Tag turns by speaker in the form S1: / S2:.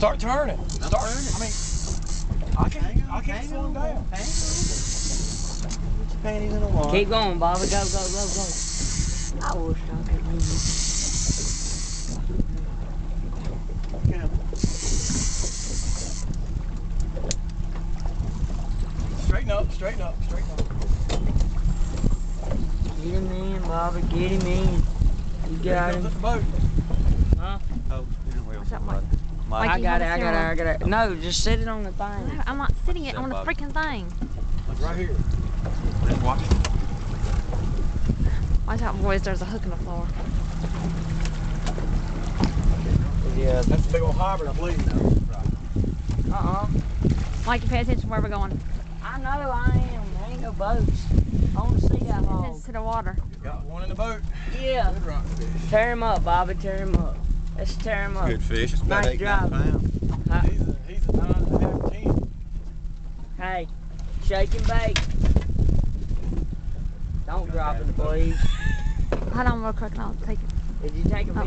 S1: Start turning. Start
S2: turning.
S1: I mean, I can't slow him down.
S2: Hang on. Get your panties in the water.
S3: Keep going, Bobby. Go, go, go, go. I wish I could move.
S2: Yeah.
S1: Straighten up, straighten up, straighten up.
S3: Get him in, Bobby. Get him in. You got him.
S1: The boat.
S3: Huh?
S2: Oh, steering wheel.
S4: What's that, Mike?
S2: Mike.
S3: I
S4: you
S3: got
S4: have
S3: it,
S4: a
S3: I got it, I got it. No, just sit it on the thing.
S4: No, I'm not sitting it
S2: What's
S4: on the
S2: that, Bob?
S4: freaking thing.
S1: Right here.
S2: Let's watch it.
S4: Watch out, boys. There's a hook in the floor.
S3: Yeah.
S1: That's a big old hybrid, I believe.
S3: Uh-uh.
S4: Mike, you pay attention where we're going.
S3: I know I am. There ain't no boats. I want to see that
S4: Pay
S3: hog.
S4: attention to the water.
S1: Got one in the boat.
S3: Yeah.
S1: Good rock fish.
S3: Tear him up, Bobby. Tear him up. Let's tear him up.
S2: Good fish. It's about
S3: Nice
S2: 8-9
S3: job.
S2: pounds.
S1: He's a 9.5, 10.
S3: Hey, shake and bake. Don't drop it, please.
S4: Hold on real quick and I'll take it.
S3: Did you take a video?